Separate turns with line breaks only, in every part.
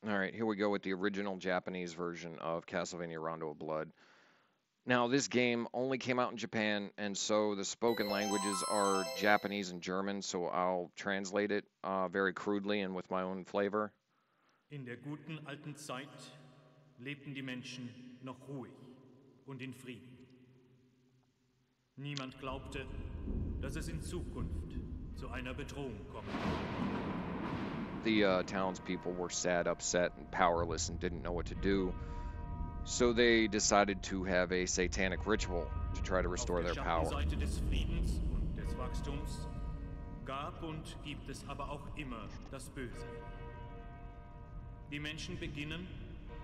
Alright, here we go with the original Japanese version of Castlevania Rondo of Blood. Now, this game only came out in Japan, and so the spoken languages are Japanese and German, so I'll translate it very crudely and with my own flavor.
In der guten alten Zeit lebten die Menschen noch ruhig und in Frieden. Niemand glaubte, dass es in Zukunft zu einer Bedrohung kommen würde.
The townspeople were sad, upset, and powerless and didn't know what to do. So they decided to have a satanic ritual to try to restore their power.
Auf der Schattenseite des Friedens und des Wachstums gab und gibt es aber auch immer das Böse. Die Menschen beginnen,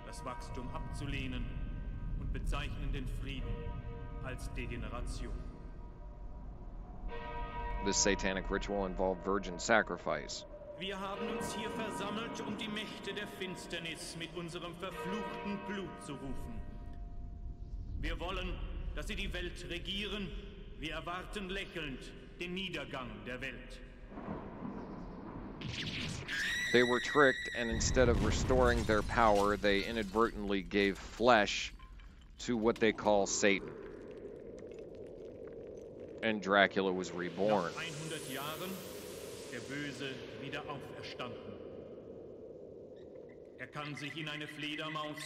das Wachstum abzulehnen und bezeichnen den Frieden als Degeneration.
This satanic ritual involved virgin sacrifice.
Wir haben uns hier versammelt, um die Mächte der Finsternis mit unserem verfluchten Blut zu rufen. Wir wollen, dass sie die Welt regieren. Wir erwarten lächelnd den Niedergang der Welt.
They were tricked, and instead of restoring their power, they inadvertently gave flesh to what they call Satan. And Dracula was reborn.
Nach 100 Jahren ist der Böse wieder auferstanden. Er kann sich in eine Fledermaus,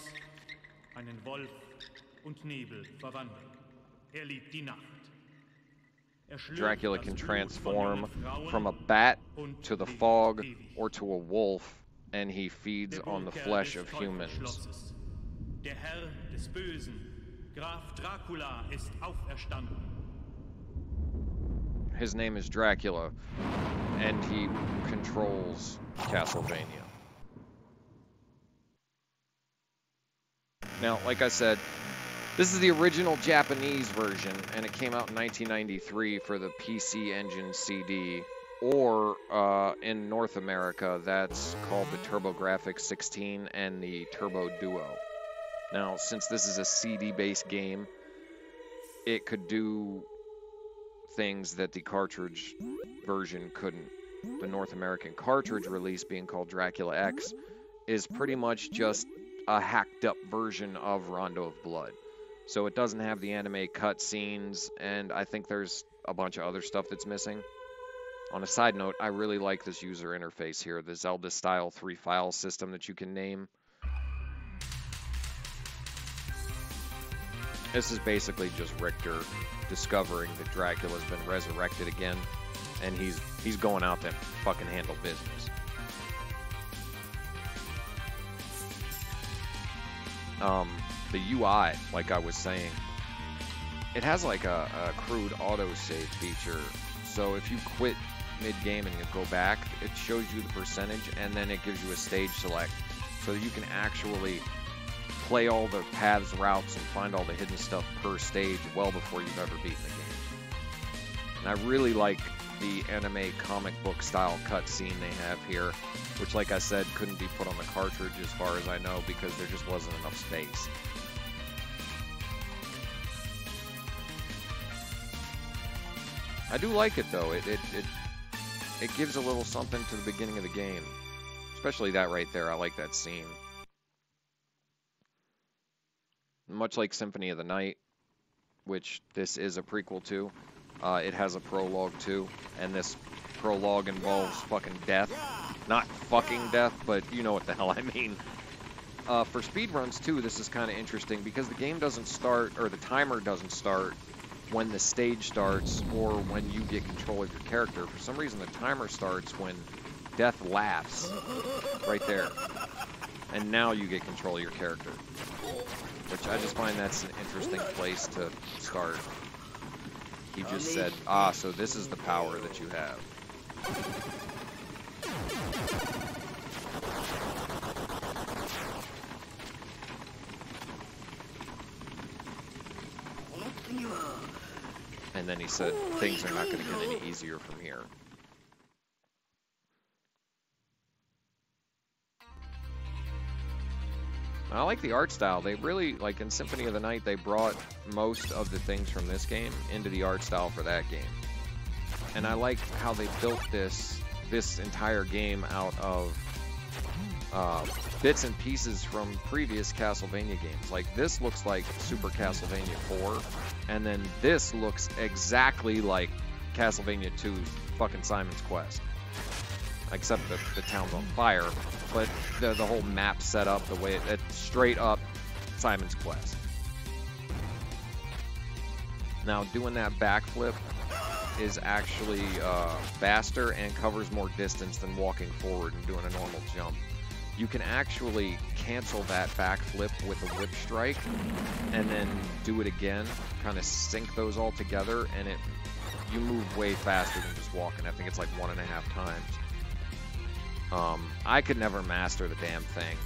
einen Wolf und Nebel verwandeln. Er liebt die Nacht.
Dracula can transform from a bat to the fog or to a wolf, and he feeds on the flesh of humans.
Der Herr des Bösen, Graf Dracula, ist auferstanden.
His name is Dracula, and he controls Castlevania. Now, like I said, this is the original Japanese version, and it came out in 1993 for the PC Engine CD, or in North America, that's called the TurboGrafx 16 and the Turbo Duo. Now, since this is a CD-based game, it could do things that the cartridge version couldn't. The North American cartridge release, being called Dracula X, is pretty much just a hacked-up version of Rondo of Blood. So it doesn't have the anime cutscenes, and I think there's a bunch of other stuff that's missing. On a side note, I really like this user interface here, the Zelda-style 3-file system that you can name. This is basically just Richter discovering that Dracula's been resurrected again, and he's going out to fucking handle business. The UI, like I was saying, it has like a crude autosave feature. So if you quit mid-game and you go back, it shows you the percentage, and then it gives you a stage select, so you can actually play all the paths, routes, and find all the hidden stuff per stage well before you've ever beaten the game. And I really like the anime comic book style cutscene they have here, which, like I said, couldn't be put on the cartridge as far as I know because there just wasn't enough space. I do like it though. It gives a little something to the beginning of the game, especially that right there. I like that scene. Much like Symphony of the Night, which this is a prequel to, it has a prologue too, and this prologue involves fucking death. Not fucking death, but you know what the hell I mean. For speedruns too, this is kind of interesting because the game doesn't start, or the timer doesn't start when the stage starts or when you get control of your character. For some reason, the timer starts when death laughs right there. And now you get control of your character. Which I just find that's an interesting place to start. He just said, ah, so this is the power that you have. And then he said, things are not going to get any easier from here. I like the art style. They really, like in Symphony of the Night, they brought most of the things from this game into the art style for that game. And I like how they built this entire game out of bits and pieces from previous Castlevania games. Like, this looks like Super Castlevania 4, and then this looks exactly like Castlevania 2's fucking Simon's Quest. Except the town's on fire, but the whole map set up, the way it's straight up Simon's Quest. Now, doing that backflip is actually faster and covers more distance than walking forward and doing a normal jump. You can actually cancel that backflip with a whip strike and then do it again, kind of sync those all together, and you move way faster than just walking. I think it's like 1.5 times. I could never master the damn thing.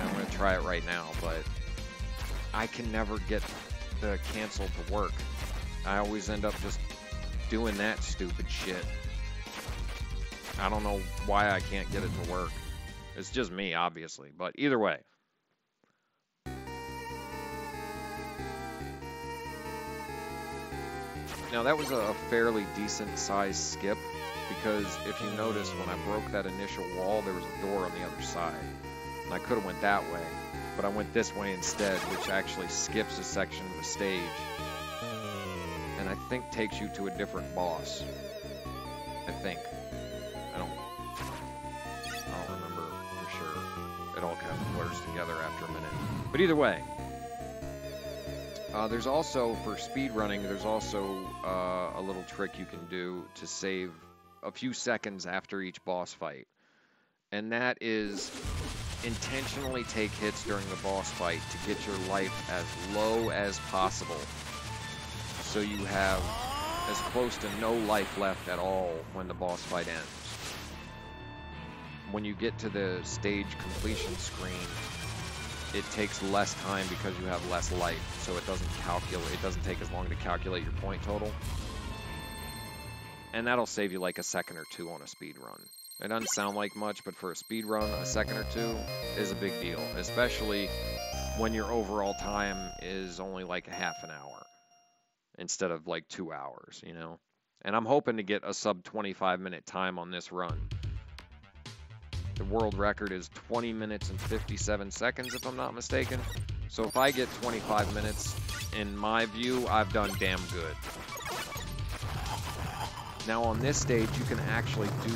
I'm going to try it right now, but I can never get the cancel to work. I always end up just doing that stupid shit. I don't know why I can't get it to work. It's just me, obviously, but either way. Now, that was a fairly decent sized skip, because if you notice, when I broke that initial wall, there was a door on the other side. And I could have went that way, but I went this way instead, which actually skips a section of the stage. And I think takes you to a different boss. I think. I don't remember for sure. It all kind of blurs together after a minute. But either way, there's also, for speedrunning, there's also a little trick you can do to save a few seconds after each boss fight. And that is intentionally take hits during the boss fight to get your life as low as possible, so you have as close to no life left at all when the boss fight ends. When you get to the stage completion screen, it takes less time because you have less life, so it doesn't take as long to calculate your point total. And that'll save you like a second or two on a speed run. It doesn't sound like much, but for a speed run, a second or two is a big deal, especially when your overall time is only like a half an hour instead of like 2 hours, you know? And I'm hoping to get a sub 25-minute time on this run. The world record is 20 minutes and 57 seconds, if I'm not mistaken. So if I get 25 minutes, in my view, I've done damn good. Now on this stage, you can actually do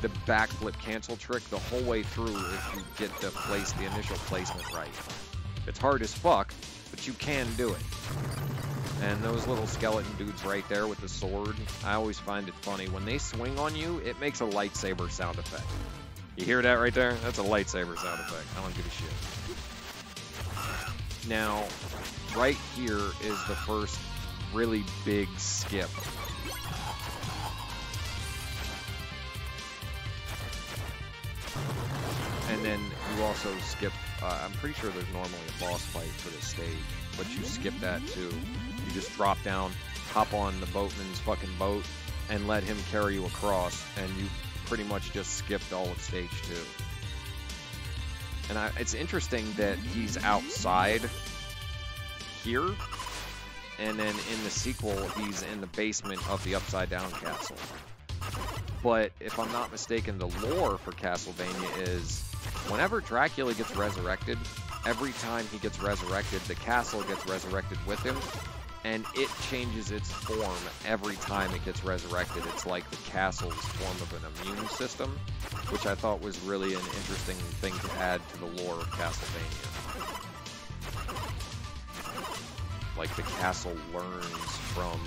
the backflip cancel trick the whole way through if you get the initial placement right. It's hard as fuck, but you can do it. And those little skeleton dudes right there with the sword, I always find it funny. When they swing on you, it makes a lightsaber sound effect. You hear that right there? That's a lightsaber sound effect. I don't give a shit. Now, right here is the first really big skip. And then you also skip, I'm pretty sure there's normally a boss fight for this stage, but you skip that too. You just drop down, hop on the boatman's fucking boat, and let him carry you across, and you pretty much just skipped all of stage 2. And it's interesting that he's outside here, and then in the sequel, he's in the basement of the Upside Down Castle. But if I'm not mistaken, the lore for Castlevania is whenever Dracula gets resurrected, every time he gets resurrected, the castle gets resurrected with him, and it changes its form every time it gets resurrected. It's like the castle's form of an immune system, which I thought was really an interesting thing to add to the lore of Castlevania. Like the castle learns from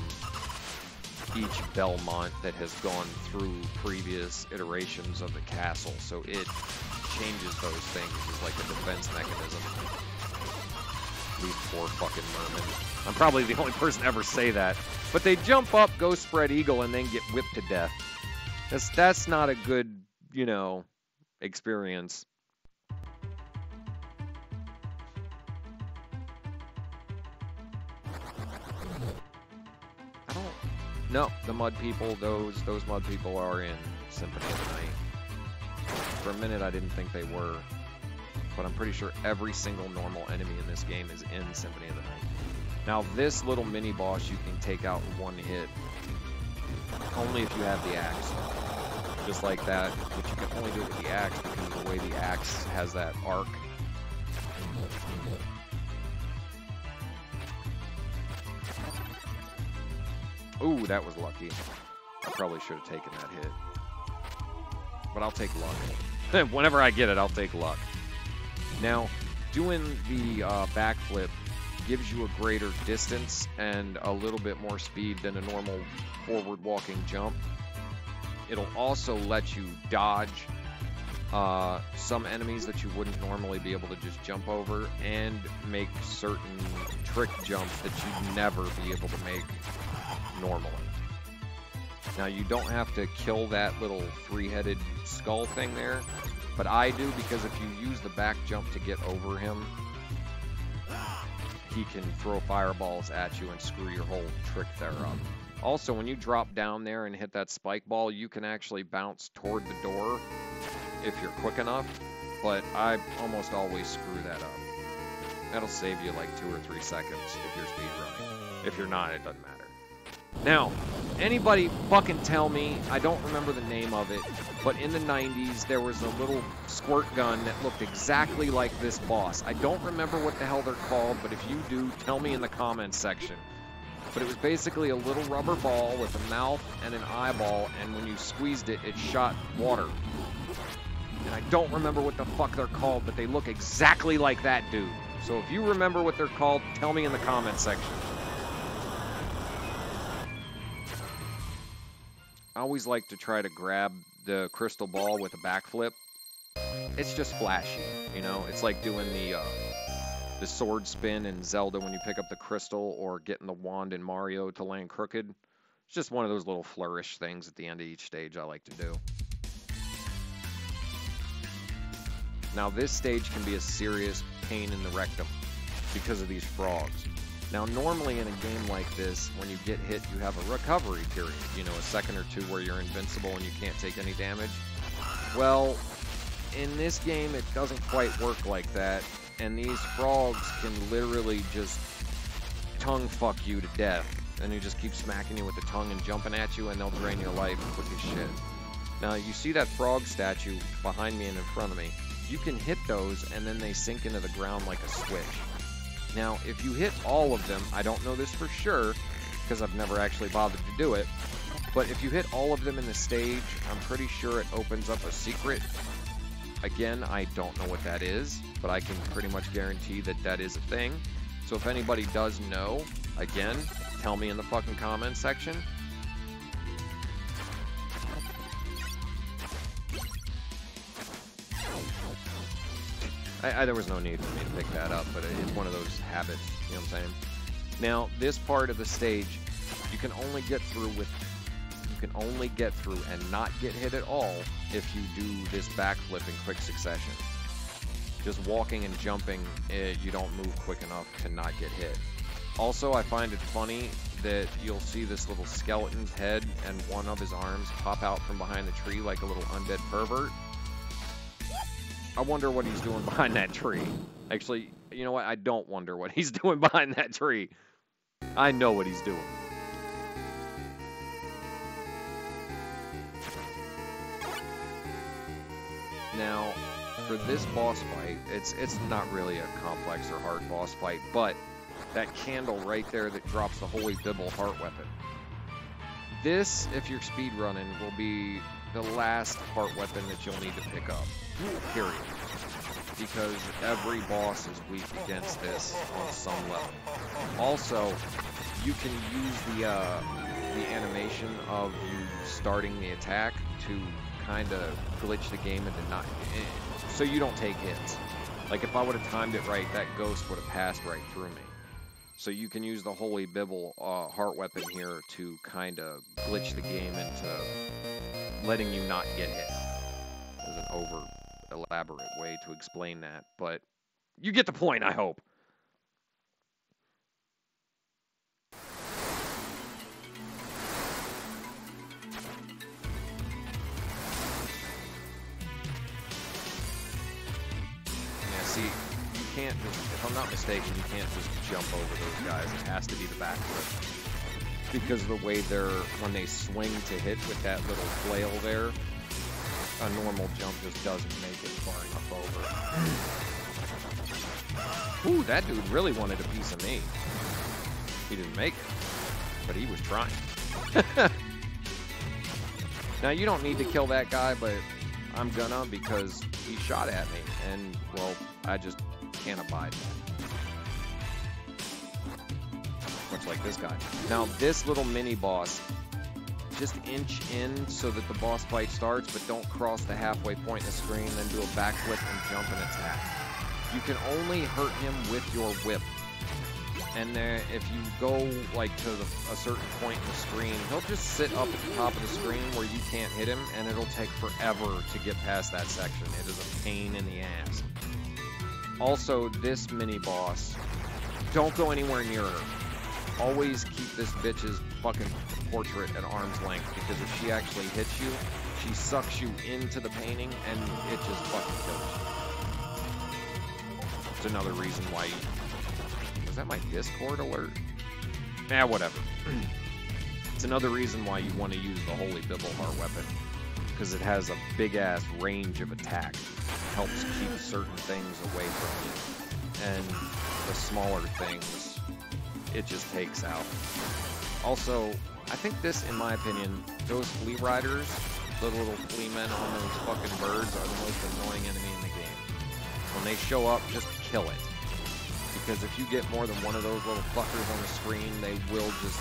each Belmont that has gone through previous iterations of the castle, so it changes those things as like a defense mechanism. These poor fucking mermen. I'm probably the only person to ever say that, but they jump up, go spread eagle, and then get whipped to death. That's not a good, you know, experience. No, the mud people, those mud people are in Symphony of the Night. For a minute, I didn't think they were, but I'm pretty sure every single normal enemy in this game is in Symphony of the Night. Now, this little mini-boss you can take out in one hit, only if you have the axe. just like that, but you can only do it with the axe because of the way the axe has that arc. Ooh, that was lucky. I probably should have taken that hit. But I'll take luck. Whenever I get it, I'll take luck. Now, doing the backflip gives you a greater distance and a little bit more speed than a normal forward walking jump. It'll also let you dodge some enemies that you wouldn't normally be able to just jump over, and make certain trick jumps that you'd never be able to make normally. Now, you don't have to kill that little three-headed skull thing there, but I do, because if you use the back jump to get over him, he can throw fireballs at you and screw your whole trick there up. Also, when you drop down there and hit that spike ball, you can actually bounce toward the door if you're quick enough, but I almost always screw that up. That'll save you like 2 or 3 seconds if you're speedrunning. If you're not, it doesn't matter. Now, anybody fucking tell me, I don't remember the name of it, but in the 90s there was a little squirt gun that looked exactly like this boss. I don't remember what the hell they're called, but if you do, tell me in the comments section. But it was basically a little rubber ball with a mouth and an eyeball, and when you squeezed it, it shot water. And I don't remember what the fuck they're called, but they look exactly like that dude. So if you remember what they're called, tell me in the comments section. I always like to try to grab the crystal ball with a backflip. It's just flashy, you know? It's like doing the sword spin in Zelda when you pick up the crystal, or getting the wand in Mario to land crooked. It's just one of those little flourish things at the end of each stage I like to do. Now, this stage can be a serious pain in the rectum because of these frogs. Now, normally in a game like this, when you get hit, you have a recovery period. You know, a second or two where you're invincible and you can't take any damage. Well, in this game, it doesn't quite work like that. And these frogs can literally just tongue fuck you to death. And they just keep smacking you with the tongue and jumping at you, and they'll drain your life quick as shit. Now, you see that frog statue behind me and in front of me. You can hit those, and then they sink into the ground like a switch. Now, if you hit all of them, I don't know this for sure, because I've never actually bothered to do it, but if you hit all of them in the stage, I'm pretty sure it opens up a secret. Again, I don't know what that is, but I can pretty much guarantee that that is a thing. So if anybody does know, again, tell me in the fucking comments section. There was no need for me to pick that up, but it's one of those habits, you know what I'm saying? Now, this part of the stage, you can only get through and not get hit at all if you do this backflip in quick succession. Just walking and jumping, you don't move quick enough to not get hit. Also, I find it funny that you'll see this little skeleton's head and one of his arms pop out from behind the tree like a little undead pervert. I wonder what he's doing behind that tree. Actually, you know what? I don't wonder what he's doing behind that tree. I know what he's doing. Now, for this boss fight, it's not really a complex or hard boss fight, but that candle right there that drops the Holy Bible heart weapon. This, if you're speedrunning, will be the last heart weapon that you'll need to pick up. Period. Because every boss is weak against this on some level. Also, you can use the animation of you starting the attack to kind of glitch the game into not, so you don't take hits. Like if I would have timed it right, that ghost would have passed right through me. So you can use the Holy Bible heart weapon here to kind of glitch the game into letting you not get hit. There's an over elaborate way to explain that, but you get the point, I hope. Yeah, see, you can't just, if I'm not mistaken, you can't just jump over those guys. It has to be the backflip. Because of the way when they swing to hit with that little flail there, a normal jump just doesn't make it far enough over. Ooh, that dude really wanted a piece of me. He didn't make it, but he was trying. Now, you don't need to kill that guy, but I'm gonna because he shot at me, and, well, I just can't abide that. Much like this guy. Now, this little mini-boss, just inch in so that the boss fight starts, but don't cross the halfway point in the screen, then do a backflip and jump and attack. You can only hurt him with your whip. And then if you go like to a certain point in the screen, he'll just sit up at the top of the screen where you can't hit him, and it'll take forever to get past that section. It is a pain in the ass. Also, this mini-boss, don't go anywhere near her. Always keep this bitch's fucking portrait at arm's length, because if she actually hits you, she sucks you into the painting, and it just fucking kills you. It's another reason why you... Was that my Discord alert? Eh, whatever. It's another reason why you want to use the Holy Bibelheart weapon, because it has a big-ass range of attack. It helps keep certain things away from you, and the smaller things, it just takes out. Also, I think this, in my opinion, those flea riders, the little flea men on those fucking birds, are the most annoying enemy in the game. When they show up, just kill it. Because if you get more than one of those little fuckers on the screen, they will just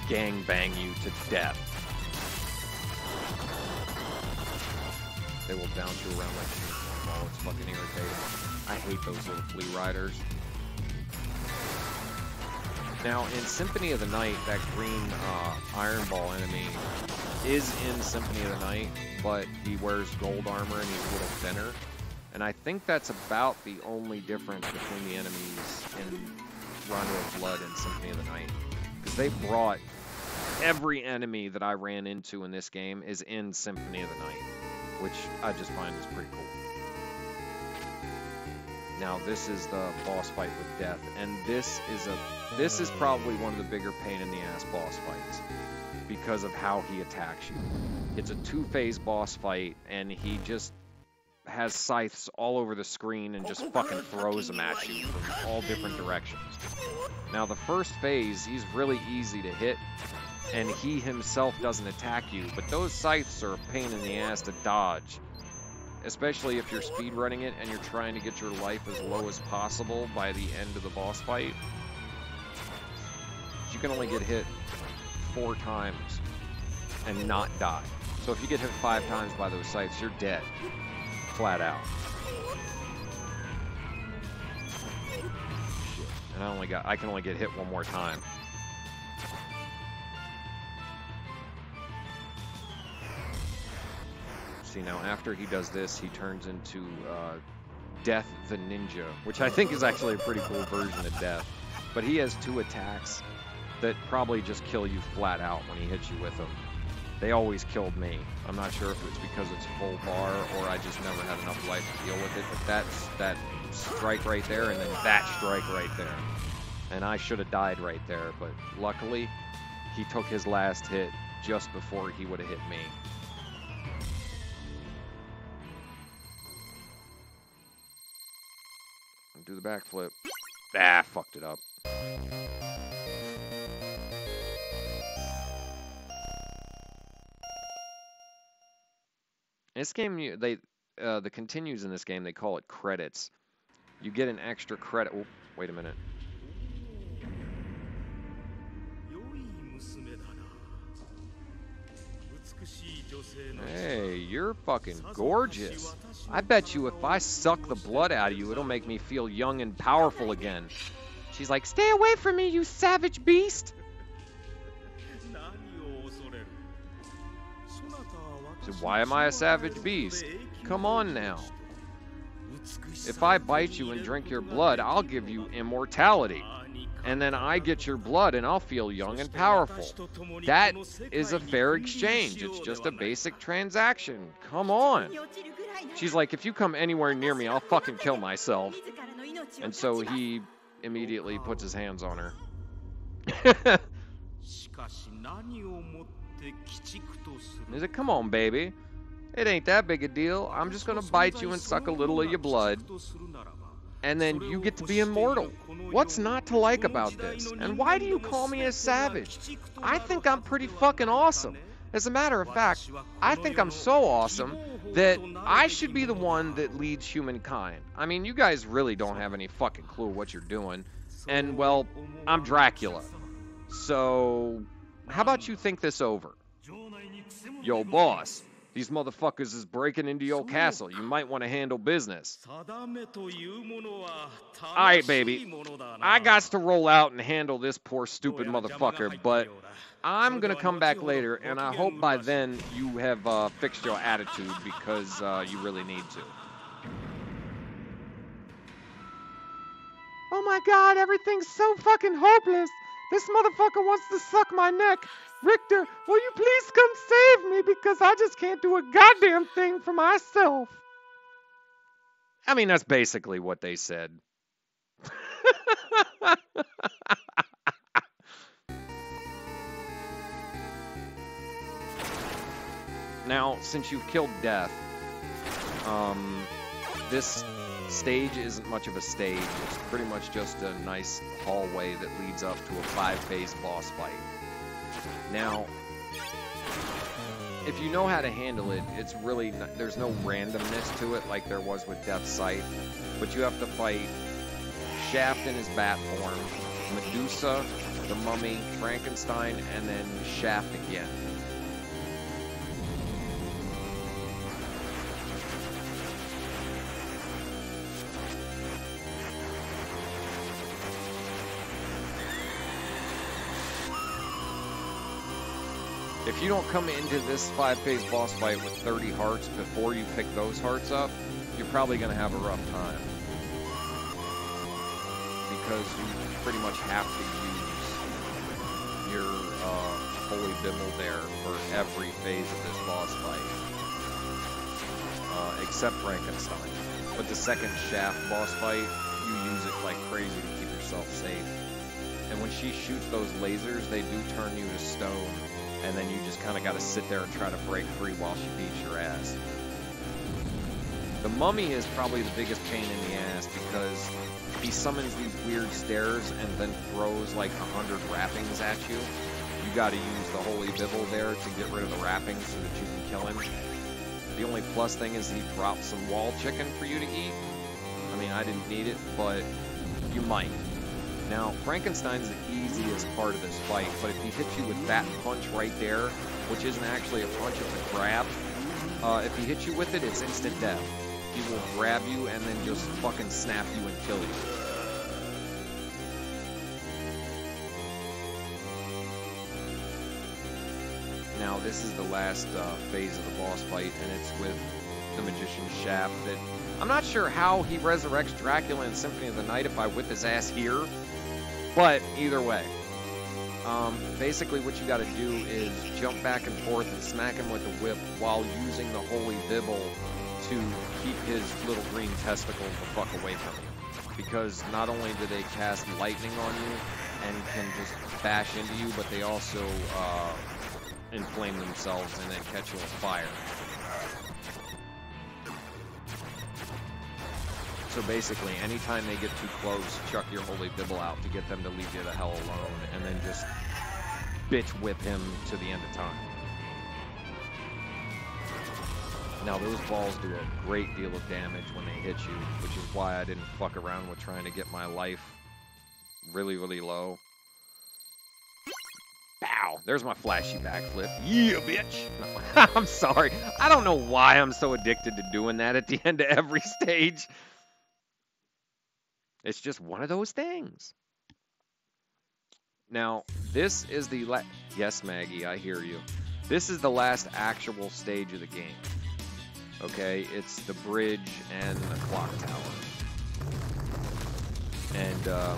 gangbang you to death. They will bounce you around like a ping-pong ball. It's fucking irritating. I hate those little flea riders. Now, in Symphony of the Night, that green Iron Ball enemy is in Symphony of the Night, but he wears gold armor and he's a little thinner. And I think that's about the only difference between the enemies in Rondo of Blood and Symphony of the Night. Because they brought every enemy that I ran into in this game is in Symphony of the Night, which I just find is pretty cool. Now, this is the boss fight with death, and this is probably one of the bigger pain in the ass boss fights because of how he attacks you. It's a two-phase boss fight, and he just has scythes all over the screen and just fucking throws them at you from all different directions. Now, the first phase, he's really easy to hit, and he himself doesn't attack you, but those scythes are a pain in the ass to dodge, especially if you're speedrunning it and you're trying to get your life as low as possible by the end of the boss fight. You can only get hit 4 times and not die. So if you get hit 5 times by those scythes, you're dead. Flat out. Shit. And I can only get hit 1 more time. See, now after he does this, he turns into Death the Ninja, which I think is actually a pretty cool version of Death. But he has 2 attacks that probably just kill you flat out when he hits you with them. They always killed me. I'm not sure if it's because it's full bar or I just never had enough life to deal with it, but that's that strike right there and then that strike right there. And I should have died right there, but luckily he took his last hit just before he would have hit me. Do the backflip. Ah, fucked it up. This game, the continues in this game, they call it credits. You get an extra credit. Oh, wait a minute. Hey, you're fucking gorgeous. I bet you if I suck the blood out of you, it'll make me feel young and powerful again. She's like, stay away from me, you savage beast. So why am I a savage beast? Come on now. If I bite you and drink your blood, I'll give you immortality. And then I get your blood and I'll feel young and powerful. That is a fair exchange. It's just a basic transaction. Come on. She's like, if you come anywhere near me, I'll fucking kill myself. And so he immediately puts his hands on her. He's like, come on, baby. It ain't that big a deal. I'm just gonna bite you and suck a little of your blood, and then you get to be immortal. What's not to like about this? And why do you call me a savage? I think I'm pretty fucking awesome. As a matter of fact, I think I'm so awesome that I should be the one that leads humankind. I mean, you guys really don't have any fucking clue what you're doing. And, well, I'm Dracula. So, how about you think this over? Yo, boss, these motherfuckers is breaking into your castle. You might want to handle business. Alright, baby. I got to roll out and handle this poor stupid motherfucker, but I'm gonna come back later, and I hope by then you have fixed your attitude, because you really need to. Oh my god, everything's so fucking hopeless. This motherfucker wants to suck my neck. Richter, will you please come save me, because I just can't do a goddamn thing for myself. I mean, that's basically what they said. Now, since you've killed Death, this stage isn't much of a stage. It's pretty much just a nice hallway that leads up to a 5-phase boss fight. Now, if you know how to handle it, it's really not, there's no randomness to it like there was with Death's Sight, but you have to fight Shaft in his bat form, Medusa, the Mummy, Frankenstein, and then Shaft again. If you don't come into this 5-phase boss fight with 30 hearts before you pick those hearts up, you're probably going to have a rough time. Because you pretty much have to use your Holy Bible there for every phase of this boss fight. Except Frankenstein. But the second Shaft boss fight, you use it like crazy to keep yourself safe. And when she shoots those lasers, they do turn you to stone. And then you just kind of got to sit there and try to break free while she beats your ass. The Mummy is probably the biggest pain in the ass because he summons these weird stairs and then throws like 100 wrappings at you. You got to use the Holy Bible there to get rid of the wrappings so that you can kill him. The only plus thing is he drops some wall chicken for you to eat. I mean, I didn't need it, but you might. Now, Frankenstein's the easiest part of this fight, but if he hits you with that punch right there, which isn't actually a punch, it's a grab, if he hits you with it, it's instant death. He will grab you and then just fucking snap you and kill you. Now, this is the last phase of the boss fight, and it's with the Magician's Shaft that I'm not sure how he resurrects Dracula in Symphony of the Night if I whip his ass here. But either way, basically what you got to do is jump back and forth and smack him with the whip while using the Holy Bible to keep his little green testicles the fuck away from you. Because not only do they cast lightning on you and can just bash into you, but they also inflame themselves and then catch you on fire. So basically, anytime they get too close, chuck your Holy Bible out to get them to leave you the hell alone, and then just bitch whip him to the end of time. Now, those balls do a great deal of damage when they hit you, which is why I didn't fuck around with trying to get my life really, really low. Bow! There's my flashy backflip. Yeah, bitch! No, I'm sorry. I don't know why I'm so addicted to doing that at the end of every stage. It's just one of those things. Now, this is the yes, Maggie, I hear you. This is the last actual stage of the game. Okay, it's the bridge and the clock tower. And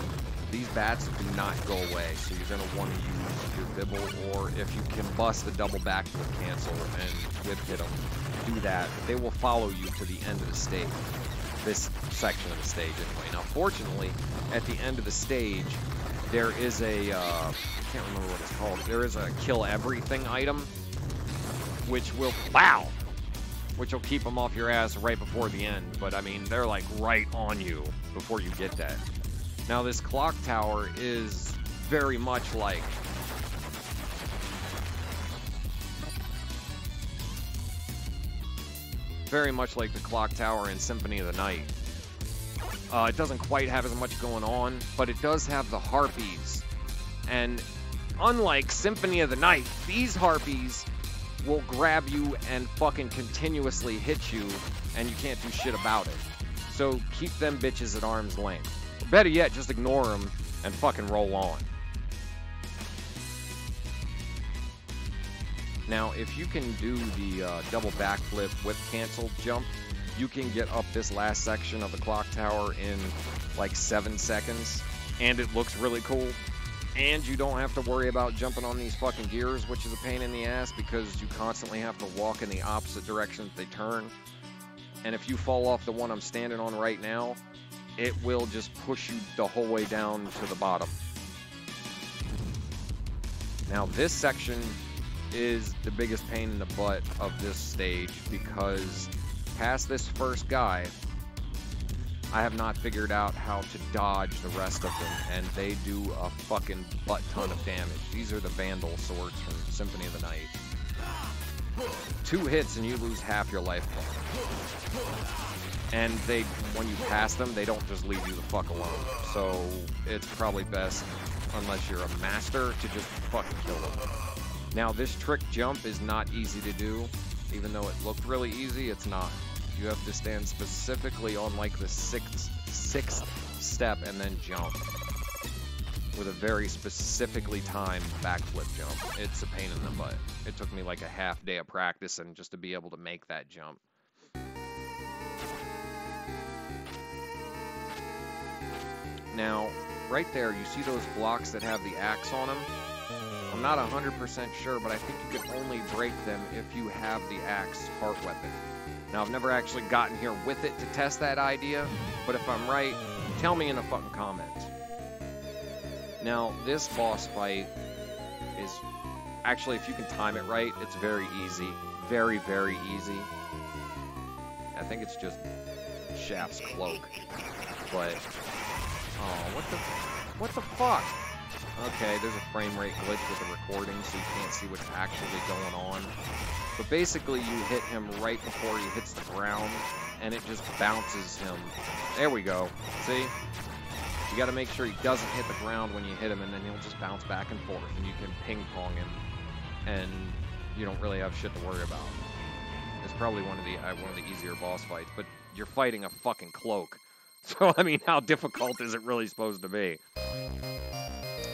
these bats do not go away, so you're going to want to use your Bibble, or if you can bust the double Backflip Cancel and whip hit them, do that. But they will follow you to the end of the stage. This section of the stage anyway. Now, fortunately, at the end of the stage, there is a, I can't remember what it's called, there is a kill everything item, which will, wow! which will keep them off your ass right before the end. But I mean, they're like right on you before you get that. Now this clock tower is very much like the clock tower in Symphony of the Night. It doesn't quite have as much going on, but it does have the harpies. And unlike Symphony of the Night, these harpies will grab you and fucking continuously hit you, and you can't do shit about it. So keep them bitches at arm's length. Or better yet, just ignore them and fucking roll on. Now, if you can do the double backflip whip cancel jump, you can get up this last section of the clock tower in like 7 seconds, and it looks really cool. And you don't have to worry about jumping on these fucking gears, which is a pain in the ass because you constantly have to walk in the opposite direction that they turn. And if you fall off the one I'm standing on right now, it will just push you the whole way down to the bottom. Now this section is the biggest pain in the butt of this stage because past this first guy, I have not figured out how to dodge the rest of them, and they do a fucking butt ton of damage. These are the Vandal swords from Symphony of the Night. 2 hits and you lose half your life bar. And when you pass them, they don't just leave you the fuck alone. So it's probably best, unless you're a master, to just fucking kill them. Now this trick jump is not easy to do. Even though it looked really easy, it's not. You have to stand specifically on like the sixth step and then jump with a very specifically timed backflip jump. It's a pain in the butt. It took me like a half day of practice and just to be able to make that jump. Now, right there, you see those blocks that have the axe on them? I'm not 100% sure, but I think you can only break them if you have the axe heart weapon. Now, I've never actually gotten here with it to test that idea, but if I'm right, tell me in the fucking comments. Now, this boss fight is actually, if you can time it right, it's very easy. Very, very easy. I think it's just Shaft's cloak. But, oh, what the fuck? Okay, there's a frame rate glitch with the recording, so you can't see what's actually going on. But basically, you hit him right before he hits the ground, and it just bounces him. There we go. See? You gotta make sure he doesn't hit the ground when you hit him, and then he'll just bounce back and forth, and you can ping-pong him, and you don't really have shit to worry about. It's probably one of the easier boss fights, but you're fighting a fucking cloak. So, I mean, how difficult is it really supposed to be?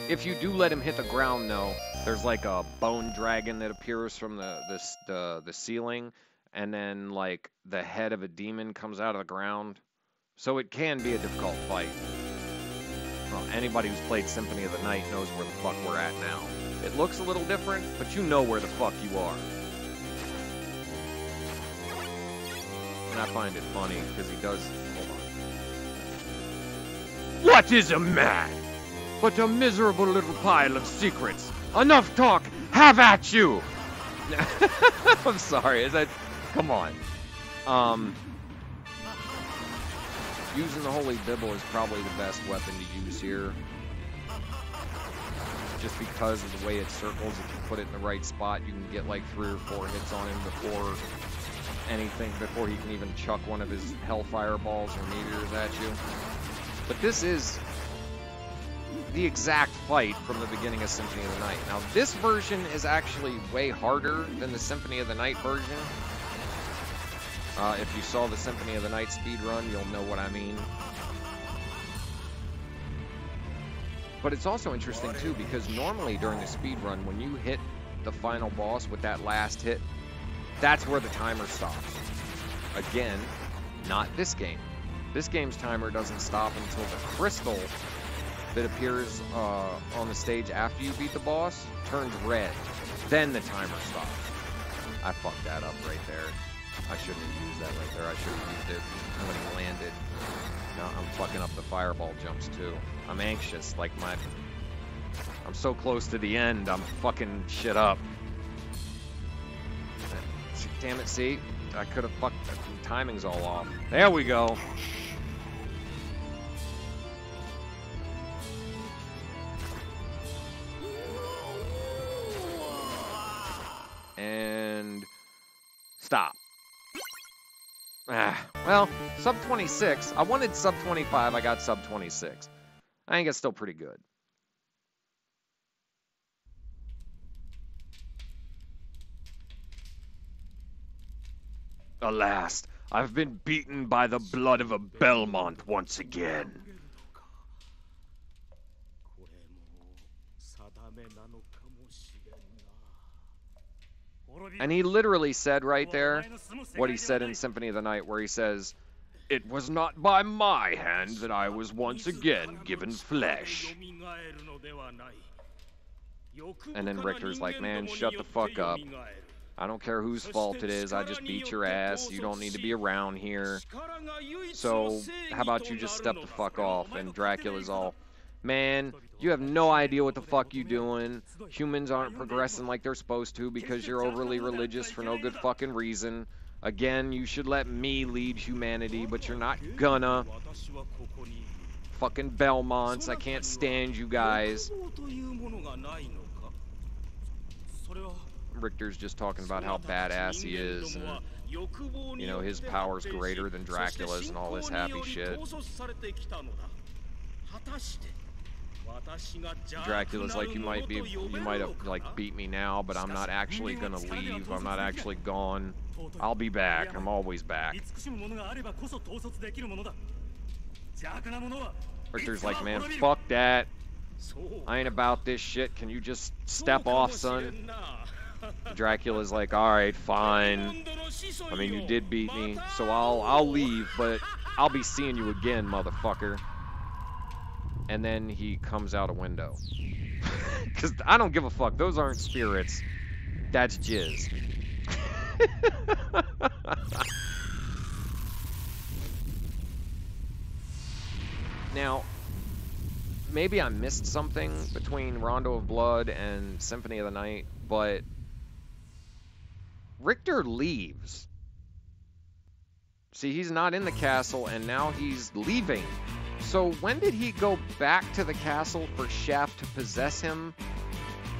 If you do let him hit the ground, though, there's like a bone dragon that appears from the ceiling, and then like the head of a demon comes out of the ground. So it can be a difficult fight. Well, anybody who's played Symphony of the Night knows where the fuck we're at now. It looks a little different, but you know where the fuck you are. And I find it funny because he does. Hold on. What is a man? But a miserable little pile of secrets. Enough talk! Have at you! I'm sorry, is that... Come on. Using the Holy Bible is probably the best weapon to use here. Just because of the way it circles, if you put it in the right spot, you can get like 3 or 4 hits on him before he can even chuck one of his hellfire balls or meteors at you. But this is the exact fight from the beginning of Symphony of the Night. Now, this version is actually way harder than the Symphony of the Night version. If you saw the Symphony of the Night speedrun, you'll know what I mean. But it's also interesting, too, because normally during the speedrun, when you hit the final boss with that last hit, that's where the timer stops. Again, not this game. This game's timer doesn't stop until the crystal that appears on the stage after you beat the boss turns red. Then the timer stops. I fucked that up right there. I shouldn't have used that right there. I should have used it when he landed. No, I'm fucking up the fireball jumps too. I'm anxious, like I'm so close to the end, I'm fucking shit up. Damn it, see? I could have fucked. The timing's all off. There we go. And stop. Well, sub 26. I wanted sub 25. I got sub 26. I think it's still pretty good. Alas, I've been beaten by the blood of a Belmont once again. And he literally said right there what he said in Symphony of the Night, where he says, "It was not by my hand that I was once again given flesh." And then Richter's like, "Man, shut the fuck up. I don't care whose fault it is. I just beat your ass. You don't need to be around here. So how about you just step the fuck off?" And Dracula's all, "Man, you have no idea what the fuck you doing. Humans aren't progressing like they're supposed to because you're overly religious for no good fucking reason. Again, you should let me lead humanity, but you're not gonna. Fucking Belmonts, I can't stand you guys." Richter's just talking about how badass he is, and, you know, his power's greater than Dracula's and all this happy shit. Dracula's like, you might have like beat me now, but I'm not actually gonna leave. I'm not actually gone. I'll be back. I'm always back. Richter's like, "Man, fuck that. I ain't about this shit. Can you just step off, son?" Dracula's like, "All right, fine. I mean, you did beat me, so I'll leave, but I'll be seeing you again, motherfucker." And then he comes out a window. Because I don't give a fuck. Those aren't spirits. That's jizz. Now, maybe I missed something between Rondo of Blood and Symphony of the Night, but Richter leaves. See, he's not in the castle, and now he's leaving. So when did he go back to the castle for Shaft to possess him,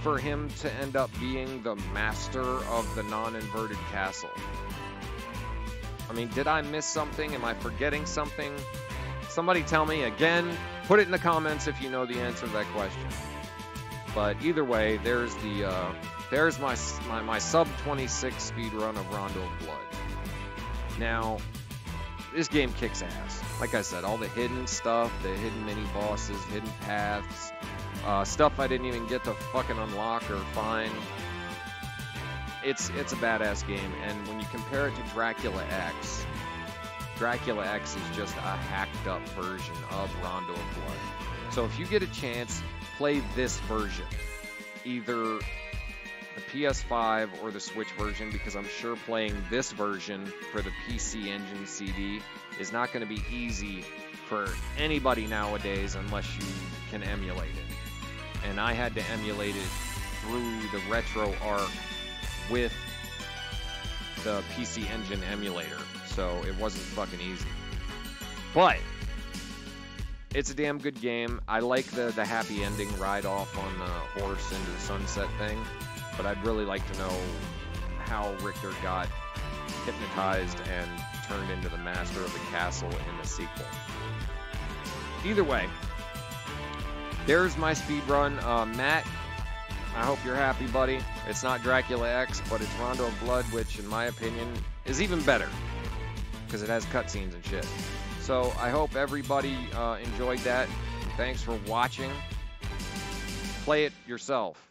for him to end up being the master of the non-inverted castle? I mean, did I miss something? Am I forgetting something? Somebody tell me again. Put it in the comments if you know the answer to that question. But either way, there's the there's my sub 26 speedrun of Rondo of Blood. Now, this game kicks ass. Like I said, all the hidden stuff, the hidden mini bosses, hidden paths, stuff I didn't even get to fucking unlock or find. It's a badass game, and when you compare it to Dracula X, Dracula X is just a hacked up version of Rondo of Blood. So if you get a chance, play this version. Either the PS5 or the Switch version, because I'm sure playing this version for the PC Engine CD is not going to be easy for anybody nowadays unless you can emulate it. And I had to emulate it through the Retroarch with the PC Engine emulator, so it wasn't fucking easy. But it's a damn good game. I like the happy ending ride off on the horse into the sunset thing, but I'd really like to know how Richter got hypnotized and turned into the master of the castle in the sequel. Either way, there's my speedrun. Matt, I hope you're happy, buddy. It's not Dracula X, but it's Rondo of Blood, which in my opinion is even better because it has cutscenes and shit. So I hope everybody enjoyed that. Thanks for watching. Play it yourself.